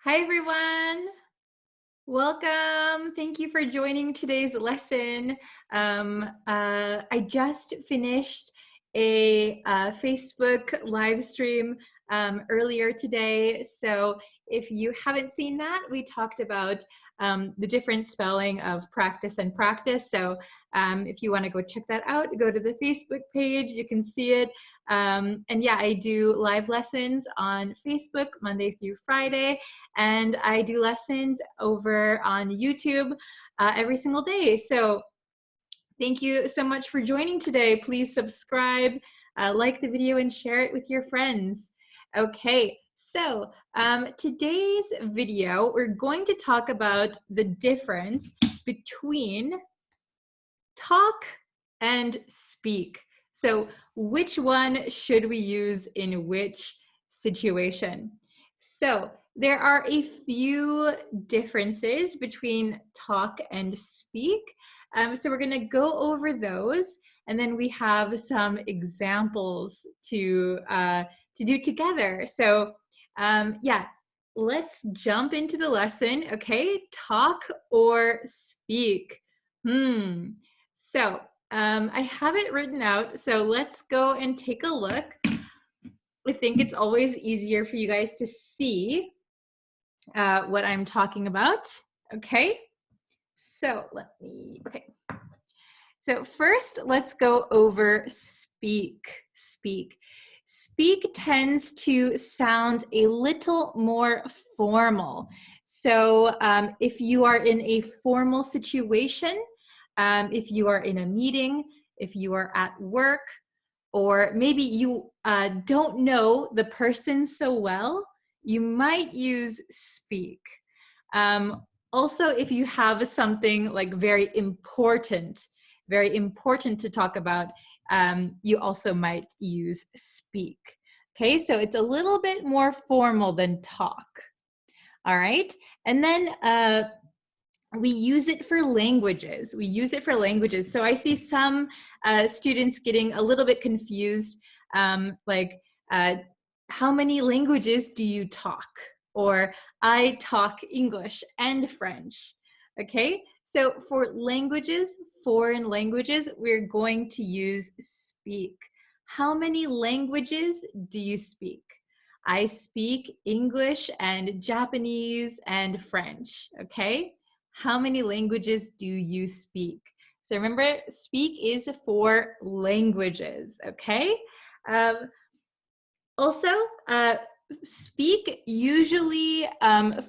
Hi, everyone. Welcome. Thank you for joining today's lesson. I just finished a Facebook live stream earlier today. So if you haven't seen that, we talked about the different spelling of practice and practice. So if you want to go check that out, go to the Facebook page. You can see it. And yeah, I do live lessons on Facebook Monday through Friday. And I do lessons over on YouTube every single day. So thank you so much for joining today. Please subscribe, like the video, and share it with your friends. Okay, so today's video, we're going to talk about the difference between talk and speak. So which one should we use in which situation? So there are a few differences between talk and speak. So we're gonna go over those, and then we have some examples to do together. So yeah, let's jump into the lesson, okay? Talk or speak? So I have it written out, so let's go and take a look. I think it's always easier for you guys to see what I'm talking about. Okay, so okay. So first, let's go over speak. Speak tends to sound a little more formal. So if you are in a formal situation, if you are in a meeting, if you are at work, or maybe you don't know the person so well, you might use speak. Also, if you have something like very important to talk about, you also might use speak. Okay, so it's a little bit more formal than talk. All right, and then we use it for languages. So I see some students getting a little bit confused, like, how many languages do you talk? Or I talk English and French. Okay, so for languages, foreign languages, we're going to use speak. How many languages do you speak? I speak English and Japanese and French, okay? How many languages do you speak? So remember, speak is for languages, okay? Also, speak usually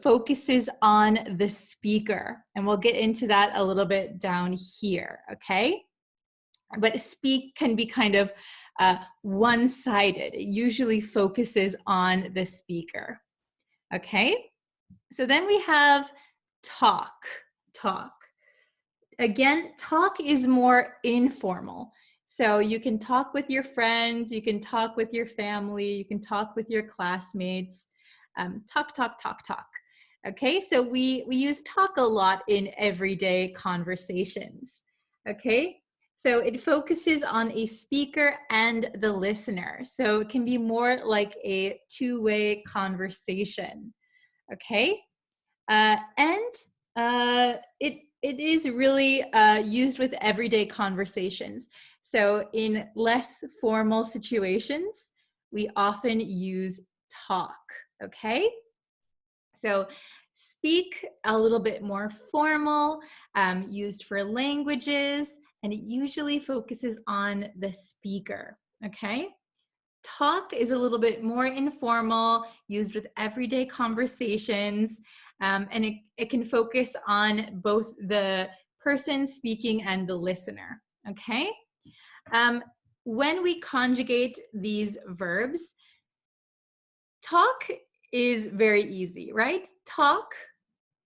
focuses on the speaker, and we'll get into that a little bit down here, okay? But speak can be kind of one-sided. It usually focuses on the speaker, okay? So then we have talk. Again, talk is more informal. So you can talk with your friends, you can talk with your family, you can talk with your classmates. Talk. Okay, so we use talk a lot in everyday conversations. Okay, so it focuses on a speaker and the listener. So it can be more like a two-way conversation. Okay, it is really used with everyday conversations. So in less formal situations, we often use talk, okay? So speak, a little bit more formal, used for languages, and it usually focuses on the speaker, okay? Talk is a little bit more informal, used with everyday conversations, and it can focus on both the person speaking and the listener, okay? When we conjugate these verbs, talk is very easy, right? Talk,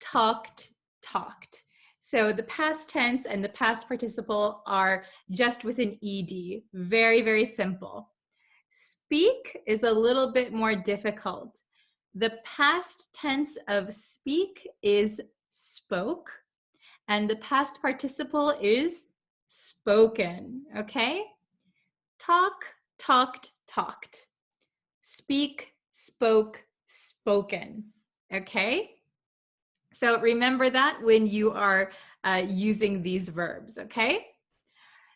talked, talked. So the past tense and the past participle are just with an ed, very, very simple. Speak is a little bit more difficult. The past tense of speak is spoke, and the past participle is spoken, okay? Talk, talked, talked. Speak, spoke, spoken, Okay? So remember that when you are using these verbs, okay?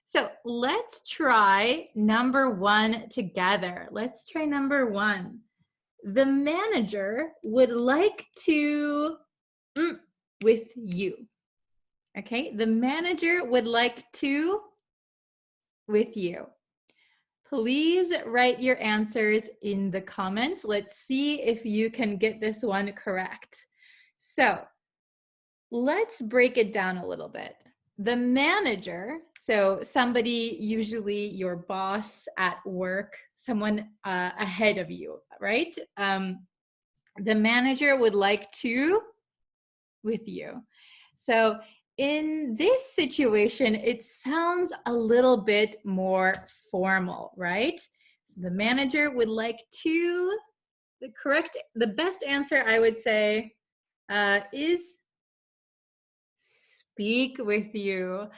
So let's try number 1 together. Let's try number 1. The manager would like to with you. Okay, the manager would like to with you. Please write your answers in the comments. Let's see if you can get this one correct. So let's break it down a little bit. The manager, so somebody, usually your boss at work, someone ahead of you, right? The manager would like to with you. So in this situation, it sounds a little bit more formal, right? So the manager would like to, the best answer I would say is speak with you.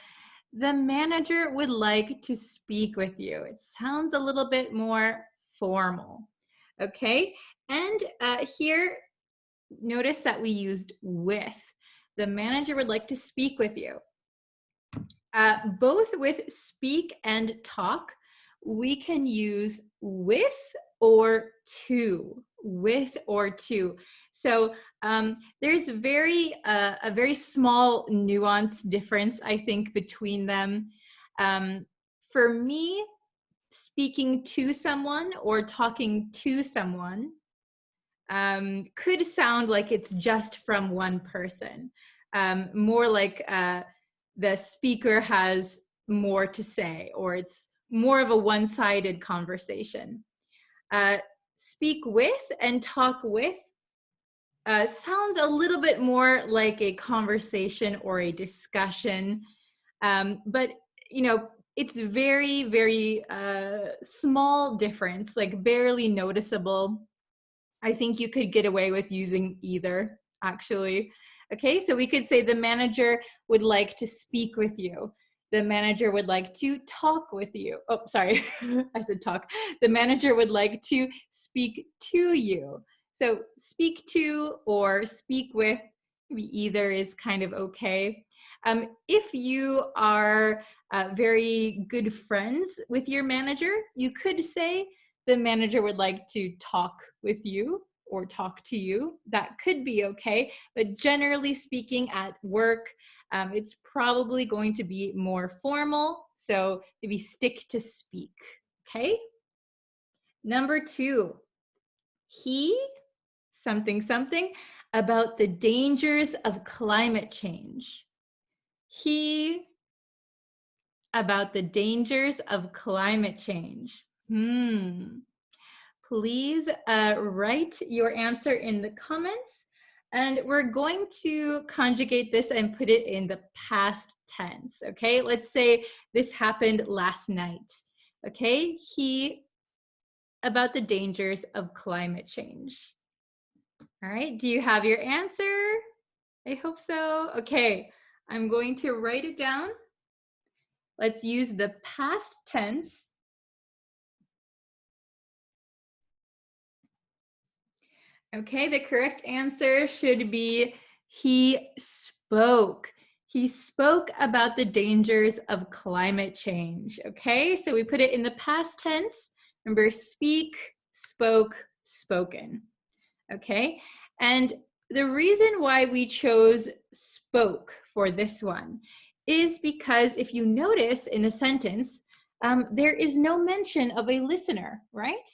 The manager would like to speak with you. It sounds a little bit more formal, okay? And here, notice that we used with. The manager would like to speak with you. Both with speak and talk, we can use with or to. With or to. So there's a very small nuance difference, I think, between them. For me, speaking to someone or talking to someone could sound like it's just from one person. More like the speaker has more to say, or it's more of a one-sided conversation. Speak with and talk with sounds a little bit more like a conversation or a discussion, but you know, it's very, very small difference, like barely noticeable. I think you could get away with using either, actually. Okay, so we could say the manager would like to speak with you. The manager would like to talk with you. Oh, sorry, I said talk. The manager would like to speak to you. So speak to or speak with, maybe either is kind of okay. If you are very good friends with your manager, you could say, the manager would like to talk with you or talk to you. That could be okay, but generally speaking at work, it's probably going to be more formal, so maybe stick to speak, okay? Number 2, he, something, something, about the dangers of climate change. He, about the dangers of climate change. Please write your answer in the comments, and we're going to conjugate this and put it in the past tense, okay? Let's say this happened last night, okay? He, about the dangers of climate change. All right, do you have your answer? I hope so. Okay, I'm going to write it down. Let's use the past tense. Okay, the correct answer should be he spoke. He spoke about the dangers of climate change. Okay, so we put it in the past tense. Remember, speak, spoke, spoken. Okay, and the reason why we chose spoke for this one is because if you notice in the sentence, there is no mention of a listener, right?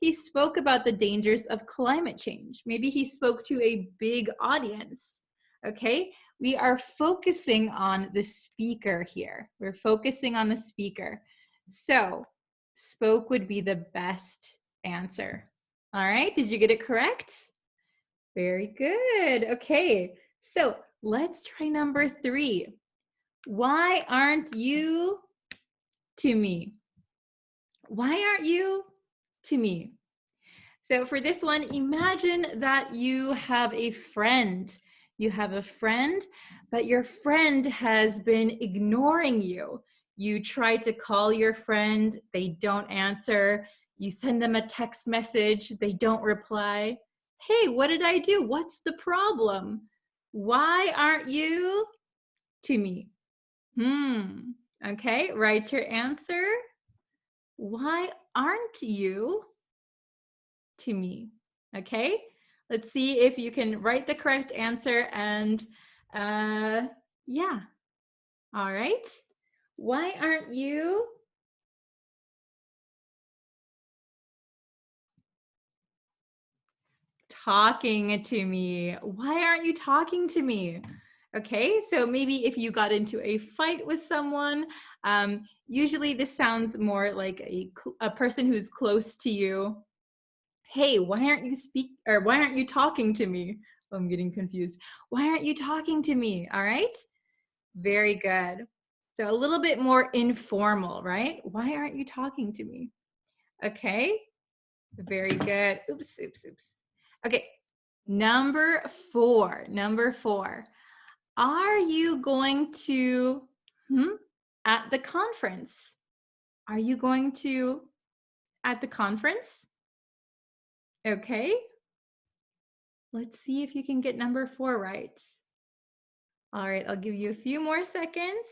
He spoke about the dangers of climate change. Maybe he spoke to a big audience, okay? We are focusing on the speaker here. We're focusing on the speaker. So spoke would be the best answer. All right, did you get it correct? Very good. Okay, so let's try number 3. Why aren't you to me? Why aren't you to me? So for this one, imagine that you have a friend. You have a friend, but your friend has been ignoring you. You try to call your friend, they don't answer. You send them a text message, they don't reply. Hey, what did I do? What's the problem? Why aren't you to me? Okay, write your answer. Why aren't you to me? Okay, let's see if you can write the correct answer and yeah. All right. Why aren't you talking to me? Why aren't you talking to me? Okay, so maybe if you got into a fight with someone, usually this sounds more like a person who's close to you. Hey, why aren't you talking to me? Oh, I'm getting confused. Why aren't you talking to me? All right, very good. So a little bit more informal, right? Why aren't you talking to me? Okay, very good. Oops. Okay, number four. Are you going to at the conference? Are you going to at the conference? Okay, let's see if you can get number 4 right. All right, I'll give you a few more seconds.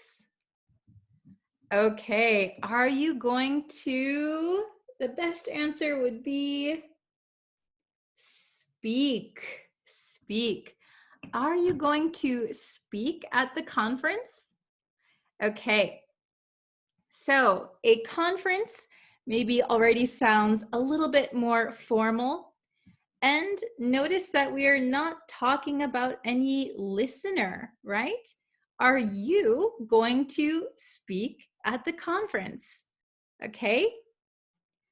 Okay, are you going to, the best answer would be speak. Are you going to speak at the conference? Okay, so a conference maybe already sounds a little bit more formal. And notice that we are not talking about any listener, right? Are you going to speak at the conference? Okay,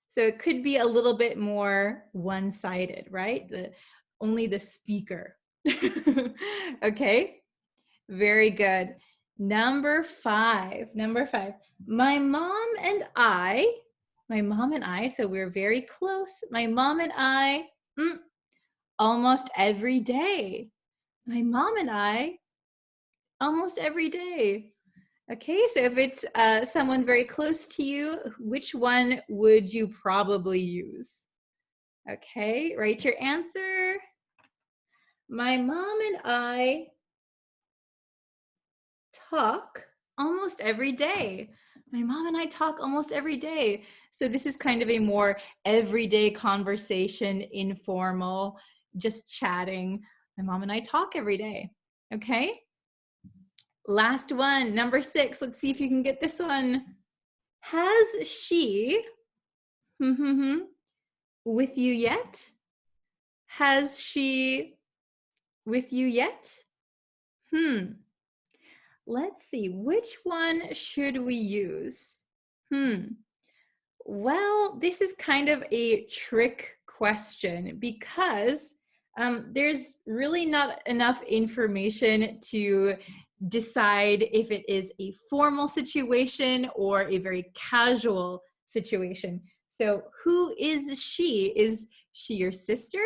so it could be a little bit more one-sided, right? Only the speaker. Okay, very good. Number five. My mom and I, so we're very close. My mom and I, almost every day. My mom and I, almost every day. Okay, so if it's someone very close to you, which one would you probably use? Okay, write your answer. My mom and I talk almost every day. My mom and I talk almost every day. So this is kind of a more everyday conversation, informal, just chatting. My mom and I talk every day. Okay. Last one, number 6. Let's see if you can get this one. Has she with you yet? Has she with you yet? Let's see, which one should we use? Well, this is kind of a trick question because there's really not enough information to decide if it is a formal situation or a very casual situation. So who is she? Is she your sister?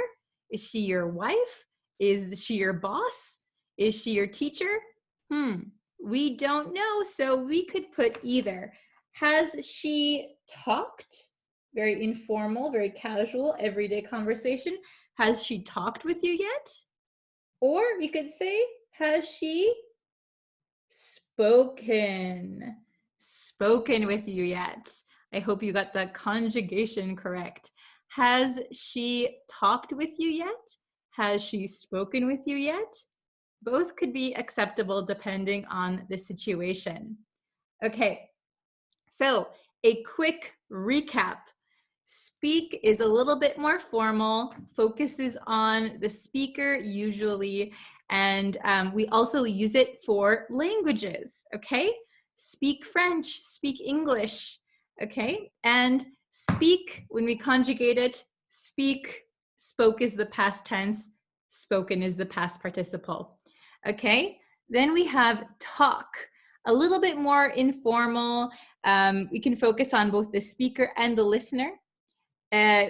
Is she your wife? Is she your boss? Is she your teacher? We don't know, so we could put either. Has she talked? Very informal, very casual, everyday conversation. Has she talked with you yet? Or we could say, has she spoken with you yet? I hope you got the conjugation correct. Has she talked with you yet? Has she spoken with you yet? Both could be acceptable depending on the situation. Okay, so a quick recap. Speak is a little bit more formal, focuses on the speaker usually, and we also use it for languages, okay? Speak French, speak English, okay? And speak, when we conjugate it, speak, spoke is the past tense, spoken is the past participle, okay? Then we have talk, a little bit more informal. We can focus on both the speaker and the listener.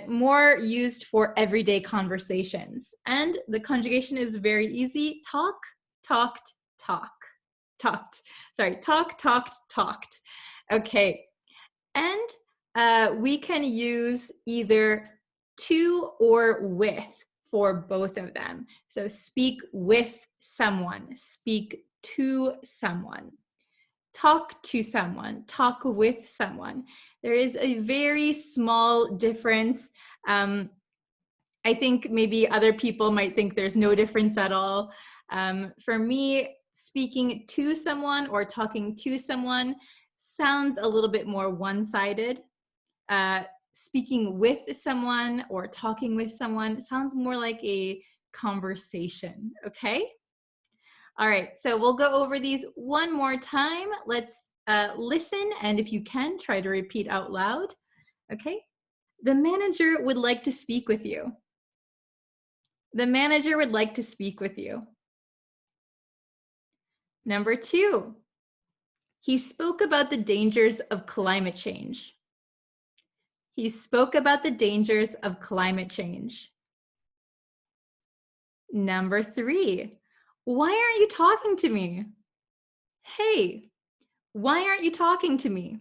More used for everyday conversations. And the conjugation is very easy. Talk, talked, talk. Talked. Sorry, talk, talked, talked. Okay. And we can use either to or with for both of them. So speak with someone, speak to someone, talk to someone, talk with someone. There is a very small difference. I think maybe other people might think there's no difference at all. For me, speaking to someone or talking to someone sounds a little bit more one-sided. Speaking with someone or talking with someone sounds more like a conversation, okay? All right, so we'll go over these one more time. Let's listen, and if you can, try to repeat out loud, okay? The manager would like to speak with you. The manager would like to speak with you. Number 2, he spoke about the dangers of climate change. He spoke about the dangers of climate change. Number 3, why aren't you talking to me? Hey, why aren't you talking to me?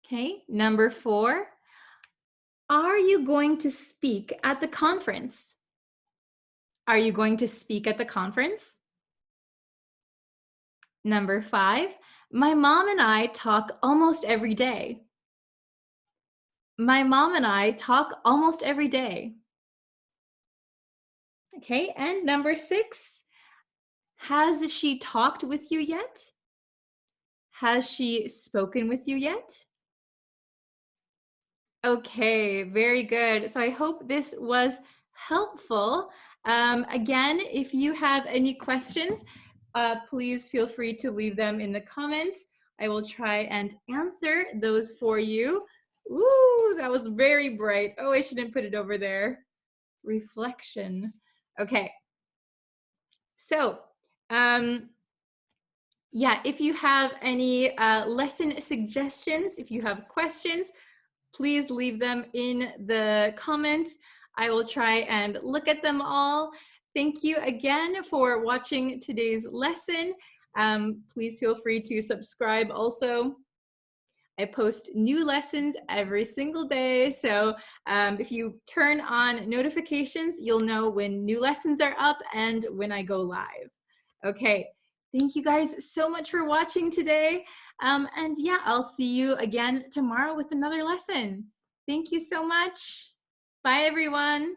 Okay, number 4, are you going to speak at the conference? Are you going to speak at the conference? Number 5, my mom and I talk almost every day. My mom and I talk almost every day. Okay, and number 6, has she talked with you yet? Has she spoken with you yet? Okay, very good. So I hope this was helpful. Again, if you have any questions, please feel free to leave them in the comments. I will try and answer those for you. Ooh, that was very bright. Oh, I shouldn't put it over there. Reflection. Okay. So, yeah, if you have any lesson suggestions, if you have questions, please leave them in the comments. I will try and look at them all. Thank you again for watching today's lesson. Please feel free to subscribe also. I post new lessons every single day. So if you turn on notifications, you'll know when new lessons are up and when I go live. Okay, thank you guys so much for watching today. And yeah, I'll see you again tomorrow with another lesson. Thank you so much. Bye, everyone.